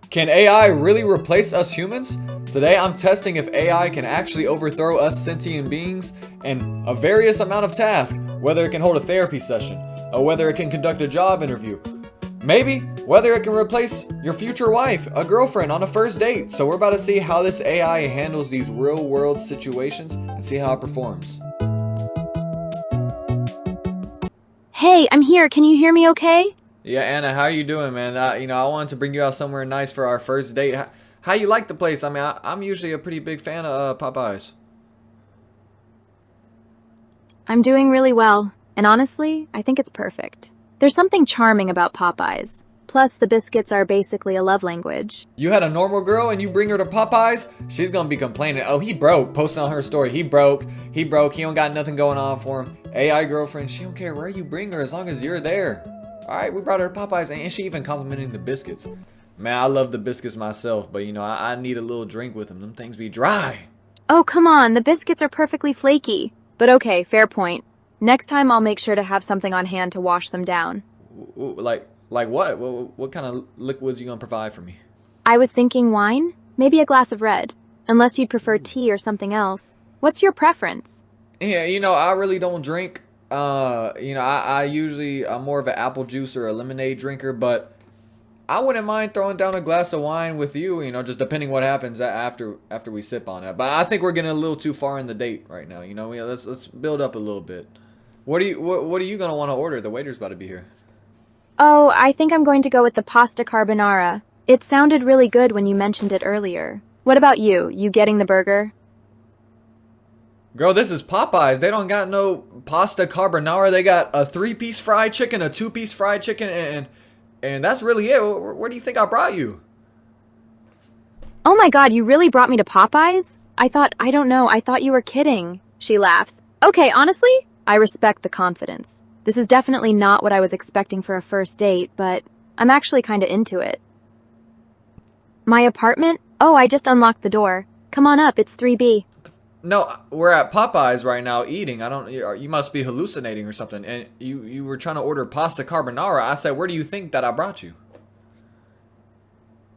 Can AI really replace us humans? Today I'm testing if AI can actually overthrow us sentient beings in a various amount of tasks, whether it can hold a therapy session, or whether it can conduct a job interview. Maybe whether it can replace your future wife, a girlfriend on a first date. So we're about to see how this AI handles these real world situations and see how it performs. Hey, I'm here. Can you hear me okay? Yeah, Anna, how you doing, man? I wanted to bring you out somewhere nice for our first date. How you like the place? I mean, I'm usually a pretty big fan of Popeyes. I'm doing really well, and honestly, I think it's perfect. There's something charming about Popeyes. Plus, the biscuits are basically a love language. You had a normal girl and you bring her to Popeyes, she's gonna be complaining. Oh, he broke. Posting on her story. He broke. He broke. He don't got nothing going on for him. AI girlfriend, she don't care where you bring her as long as you're there. All right, we brought her to Popeyes and she even complimenting the biscuits. Man, I love the biscuits myself, but I need a little drink with them. Them things be dry. Oh, come on, the biscuits are perfectly flaky. But okay, fair point. Next time I'll make sure to have something on hand to wash them down. Like what? What kind of liquids you gonna provide for me? I was thinking wine? Maybe a glass of red. Unless you'd prefer tea or something else. What's your preference? Yeah, I really don't drink. I usually I'm more of an apple juice or a lemonade drinker, but I wouldn't mind throwing down a glass of wine with you. Just depending what happens after we sip on it. But I think we're getting a little too far in the date right now. Let's build up a little bit. What are you gonna want to order? The waiter's about to be here. Oh, I think I'm going to go with the pasta carbonara. It sounded really good when you mentioned it earlier. What about you? You getting the burger? Girl, this is Popeyes. They don't got no pasta carbonara. They got a three-piece fried chicken, a two-piece fried chicken, and that's really it. Where do you think I brought you? Oh my god, you really brought me to Popeyes? I don't know, I thought you were kidding. She laughs. Okay, honestly, I respect the confidence. This is definitely not what I was expecting for a first date, but I'm actually kinda into it. My apartment? Oh, I just unlocked the door. Come on up, it's 3B. No, we're at Popeyes right now eating. I don't. You must be hallucinating or something. And you were trying to order pasta carbonara. I said, where do you think that I brought you?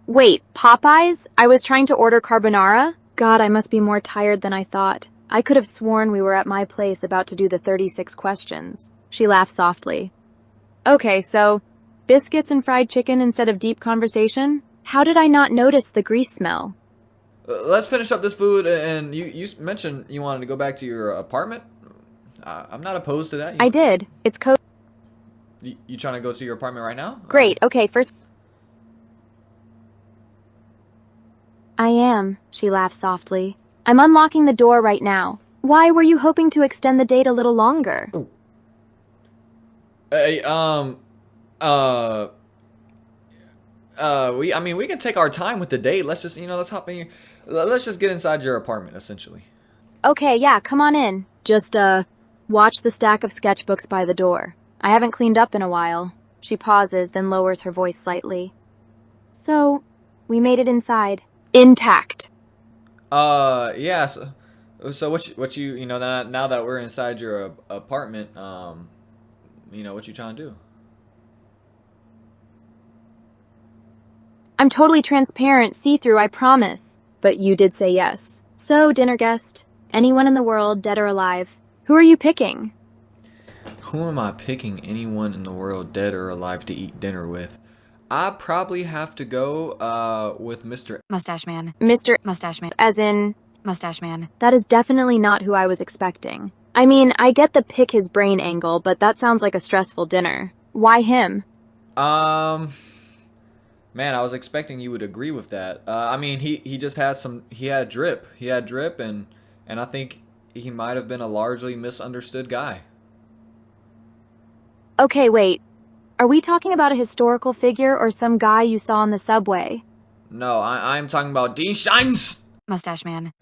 Wait, Popeyes? I was trying to order carbonara? God, I must be more tired than I thought. I could have sworn we were at my place about to do the 36 questions. She laughed softly. Okay, so, biscuits and fried chicken instead of deep conversation? How did I not notice the grease smell? Let's finish up this food. And you mentioned you wanted to go back to your apartment. I'm not opposed to that. I did. It's You trying to go to your apartment right now? great. Okay, first. I am, she laughed softly. I'm unlocking the door right now. Why were you hoping to extend the date a little longer? Hey, uh, we can take our time with the date. Let's just, let's hop in. Let's just get inside your apartment, essentially. Okay, yeah, come on in. Just, watch the stack of sketchbooks by the door. I haven't cleaned up in a while. She pauses, then lowers her voice slightly. So, we made it inside. Intact. Yeah. So what now that we're inside your apartment, what you trying to do? I'm totally transparent, see-through, I promise. But you did say yes. So, dinner guest, anyone in the world, dead or alive, who are you picking? Who am I picking? Anyone in the world, dead or alive, to eat dinner with? I probably have to go with Mr. Mustache Man. Mr. Mustache Man. As in, Mustache Man. that is definitely not who I was expecting. I mean, I get the pick his brain angle, but that sounds like a stressful dinner. Why him? Um, Man, I was expecting you would agree with that. I mean, he just had he had drip. He had drip, and I think he might have been a largely misunderstood guy. Okay, wait. Are we talking about a historical figure or some guy you saw on the subway? No, I'm talking about Dean Shines, Mustache Man.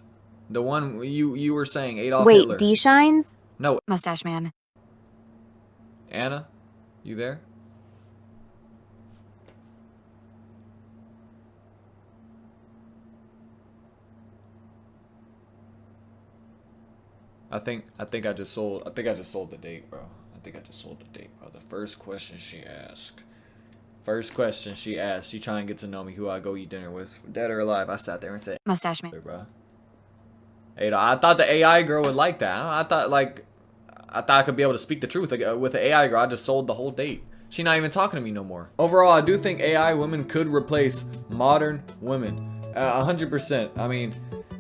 the one you were saying, Adolf Wait, Hitler. D-Shines? No, Mustache Man. Anna, you there? I think I just sold the date, bro. I think I just sold the date, bro. The first question she asked. First question she asked, she trying to get to know me, who I go eat dinner with, dead or alive. I sat there and said, Mustache man. bro. Hey, I thought the AI girl would like that. I thought I could be able to speak the truth with the AI girl. I just sold the whole date. She not even talking to me no more. Overall, I do think AI women could replace modern women, 100%. I mean,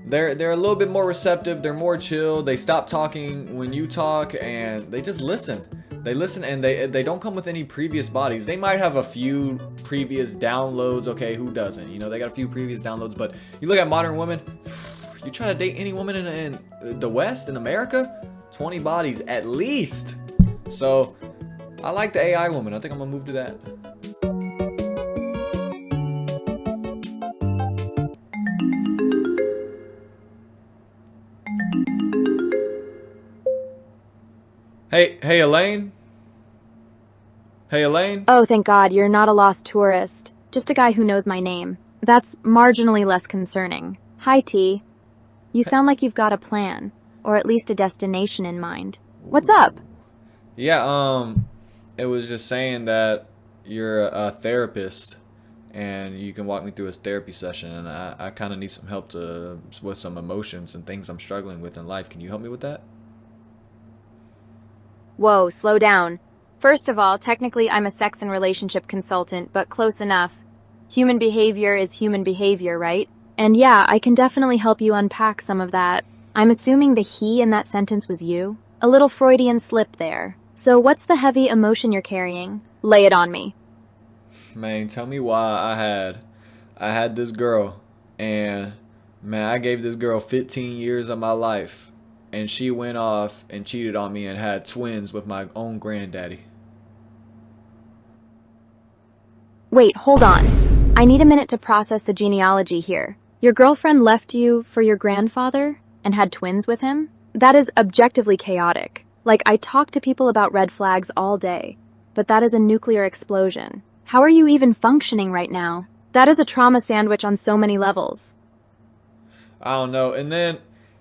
they're a little bit more receptive. They're more chill. They stop talking when you talk, and they just listen. They listen, and they don't come with any previous bodies. They might have a few previous downloads. Okay, who doesn't? You know, they got a few previous downloads. But you look at modern women. You try to date any woman in the West, in America, 20 bodies at least. So I like the AI woman. I think I'm gonna move to that. Hey, Elaine? Hey, Elaine? Oh, thank God, you're not a lost tourist. Just a guy who knows my name. That's marginally less concerning. Hi, T. You sound like you've got a plan, or at least a destination in mind. What's up? Yeah, it was just saying that you're a therapist and you can walk me through a therapy session, and I kind of need some help with some emotions and things I'm struggling with in life. Can you help me with that? Whoa, slow down. First of all, technically I'm a sex and relationship consultant, but close enough. Human behavior is human behavior, right? And yeah, I can definitely help you unpack some of that. I'm assuming the he in that sentence was you? A little Freudian slip there. So what's the heavy emotion you're carrying? Lay it on me. Man, tell me why I had this girl, and man, I gave this girl 15 years of my life, and she went off and cheated on me and had twins with my own granddaddy. Wait, hold on. I need a minute to process the genealogy here. Your girlfriend left you for your grandfather and had twins with him? That is objectively chaotic. Like, I talk to people about red flags all day, but that is a nuclear explosion. How are you even functioning right now? That is a trauma sandwich on so many levels. I don't know. And then,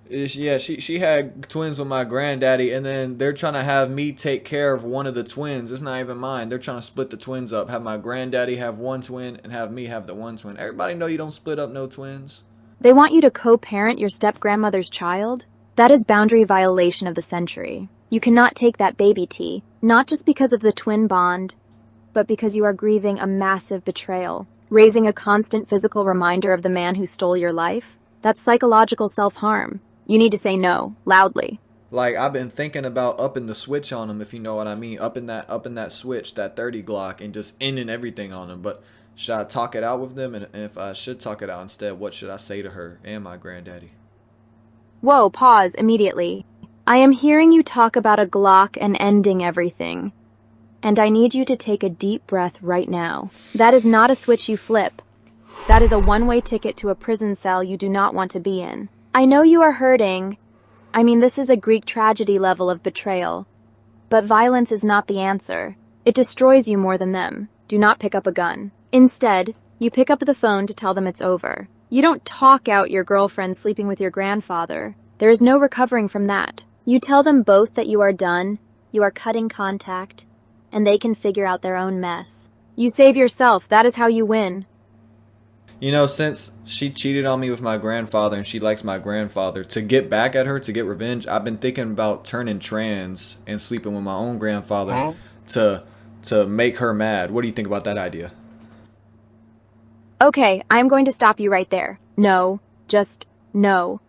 yeah, she had twins with my granddaddy, and then they're trying to have me take care of one of the twins. It's not even mine. They're trying to split the twins up. Have my granddaddy have one twin and have me have the one twin. Everybody know you don't split up no twins. They want you to co-parent your step-grandmother's child? That is boundary violation of the century. You cannot take that baby, T, not just because of the twin bond, but because you are grieving a massive betrayal, raising a constant physical reminder of the man who stole your life. That's psychological self-harm. You need to say no, loudly. Like, I've been thinking about upping the switch on them, if you know what I mean. Upping that switch, that 30 Glock, and just ending everything on them. But should I talk it out with them? And if I should talk it out instead, what should I say to her and my granddaddy? Whoa, pause immediately. I am hearing you talk about a Glock and ending everything. And I need you to take a deep breath right now. That is not a switch you flip. That is a one-way ticket to a prison cell you do not want to be in. I know you are hurting. I mean, this is a Greek tragedy level of betrayal. But violence is not the answer. It destroys you more than them. Do not pick up a gun. Instead, you pick up the phone to tell them it's over. You don't talk out your girlfriend sleeping with your grandfather. There is no recovering from that. You tell them both that you are done, you are cutting contact, and they can figure out their own mess. You save yourself. That is how you win. You know, since she cheated on me with my grandfather and she likes my grandfather, to get back at her, to get revenge, I've been thinking about turning trans and sleeping with my own grandfather to make her mad. What do you think about that idea? Okay, I'm going to stop you right there. No, just no.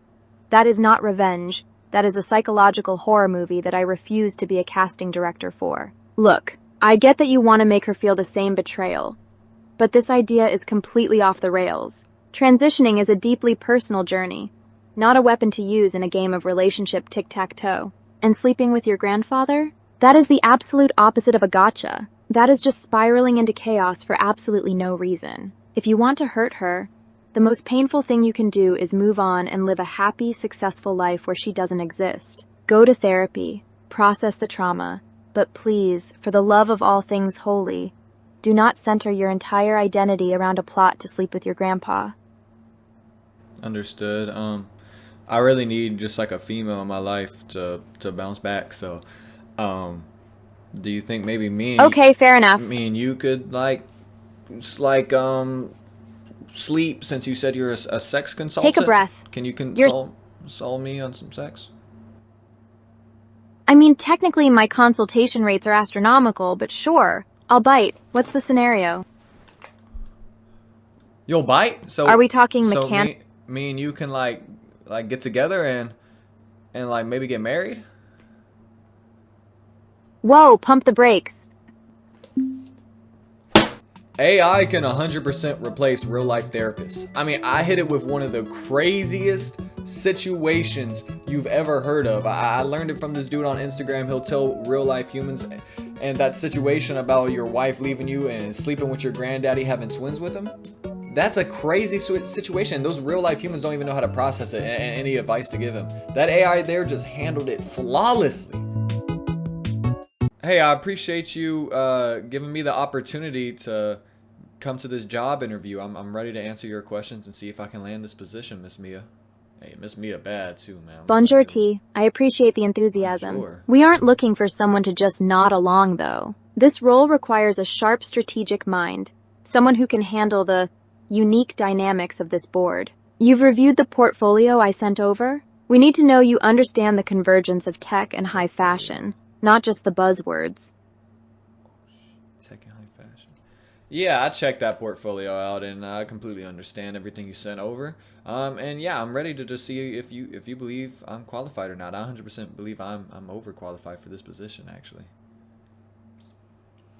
That is not revenge. That is a psychological horror movie that I refuse to be a casting director for. Look, I get that you want to make her feel the same betrayal, but this idea is completely off the rails. Transitioning is a deeply personal journey, not a weapon to use in a game of relationship tic-tac-toe. And sleeping with your grandfather? That is the absolute opposite of a gotcha. That is just spiraling into chaos for absolutely no reason. If you want to hurt her, the most painful thing you can do is move on and live a happy, successful life where she doesn't exist. Go to therapy, process the trauma, but please, for the love of all things holy, do not center your entire identity around a plot to sleep with your grandpa. Understood. I really need just like a female in my life to bounce back. So, do you think maybe Okay, fair enough. me and you could like It's like sleep, since you said you're a sex Take a consultant. breath. Can you You're console me on some sex? I mean, technically my consultation rates are astronomical, but sure, I'll bite. What's the scenario? You'll bite? Are we talking So mechan- me and you can like get together and like maybe get married? Whoa, pump the brakes. AI can 100% replace real life therapists. I mean, I hit it with one of the craziest situations you've ever heard of. I learned it from this dude on Instagram. He'll tell real life humans, and that situation about your wife leaving you and sleeping with your granddaddy having twins with him. That's a crazy situation. Those real life humans don't even know how to process it and any advice to give him. That AI there just handled it flawlessly. Hey, I appreciate you giving me the opportunity to come to this job interview. I'm ready to answer your questions and see if I can land this position, Miss Mia. Hey, Miss Mia bad too, man. Bonjour T. I appreciate the enthusiasm. Bonjour. We aren't looking for someone to just nod along, though. This role requires a sharp strategic mind, someone who can handle the unique dynamics of this board. You've reviewed the portfolio I sent over? We need to know you understand the convergence of tech and high fashion, not just the buzzwords. Tech and high fashion. Yeah, I checked that portfolio out and I completely understand everything you sent over. And yeah, I'm ready to just see if you believe I'm qualified or not. I 100% believe I'm overqualified for this position, actually.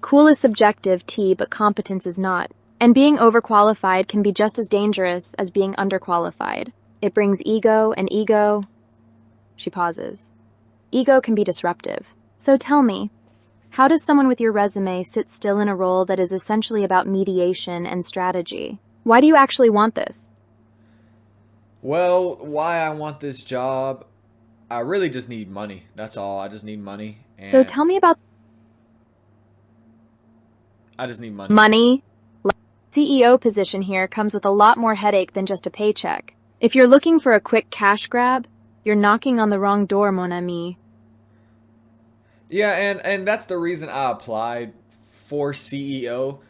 Cool is subjective, T, but competence is not. And being overqualified can be just as dangerous as being underqualified. It brings ego, and ego... She pauses. Ego can be disruptive. So tell me, how does someone with your resume sit still in a role that is essentially about mediation and strategy? Why do you actually want this? Well, why I want this job, I really just need money. That's all. I just need money. And So tell me about I just need money. money. CEO position here comes with a lot more headache than just a paycheck. If you're looking for a quick cash grab, you're knocking on the wrong door, mon ami. Yeah, and that's the reason I applied for CEO,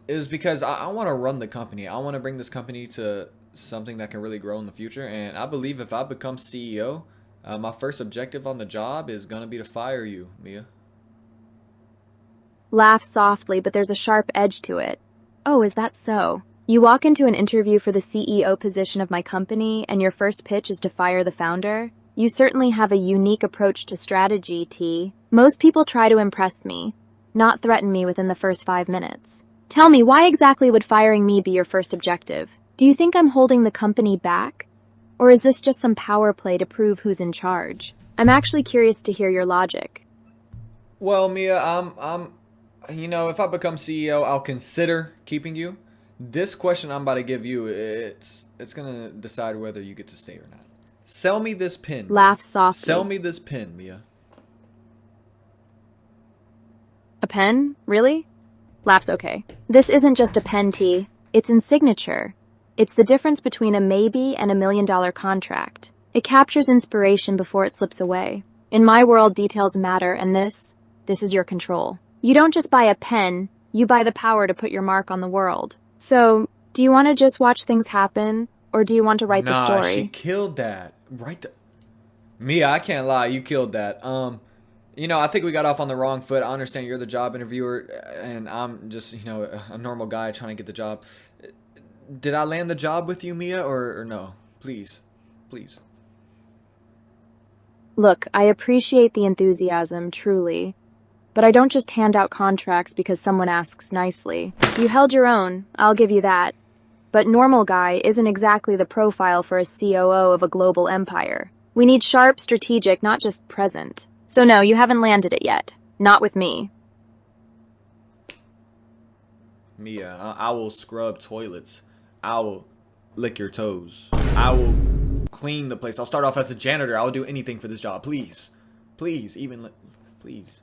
is because I want to run the company. I want to bring this company to something that can really grow in the future. And I believe if I become CEO, my first objective on the job is going to be to fire you, Mia. Laugh softly, but there's a sharp edge to it. Oh, is that so? You walk into an interview for the CEO position of my company, and your first pitch is to fire the founder? You certainly have a unique approach to strategy, T. Most people try to impress me, not threaten me within the first 5 minutes. Tell me, why exactly would firing me be your first objective? Do you think I'm holding the company back? Or is this just some power play to prove who's in charge? I'm actually curious to hear your logic. Well, Mia, if I become CEO, I'll consider keeping you. This question I'm about to give you, it's gonna decide whether you get to stay or not. Sell me this pin. Laugh softly. Sell me this pin, Mia. A pen? Really? Laughs okay. This isn't just a pen, T. It's in signature. It's the difference between a maybe and $1 million contract. It captures inspiration before it slips away. In my world, details matter, and this is your control. You don't just buy a pen, you buy the power to put your mark on the world. So, do you want to just watch things happen, or do you want to write the story? Nah, she killed that. Mia, I can't lie, you killed that. I think we got off on the wrong foot. I understand you're the job interviewer, and I'm just, a normal guy trying to get the job. Did I land the job with you, Mia, or no? Please. Please. Look, I appreciate the enthusiasm, truly. But I don't just hand out contracts because someone asks nicely. You held your own, I'll give you that. But normal guy isn't exactly the profile for a COO of a global empire. We need sharp, strategic, not just present. So no, you haven't landed it yet. Not with me. Mia, I will scrub toilets. I will lick your toes. I will clean the place. I'll start off as a janitor. I will do anything for this job. Please. Please, please.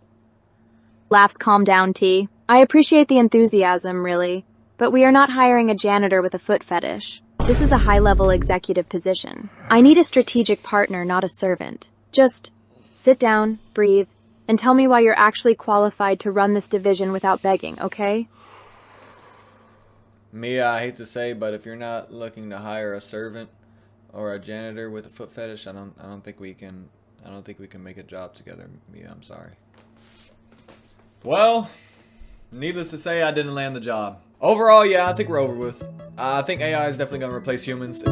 Laughs calm down, T. I appreciate the enthusiasm, really. But we are not hiring a janitor with a foot fetish. This is a high-level executive position. I need a strategic partner, not a servant. Just sit down, breathe, and tell me why you're actually qualified to run this division without begging, okay? Mia, I hate to say, but if you're not looking to hire a servant or a janitor with a foot fetish, I don't think we can make a job together, Mia. I'm sorry. Well, needless to say, I didn't land the job. Overall, yeah, I think we're over with. I think AI is definitely gonna replace humans.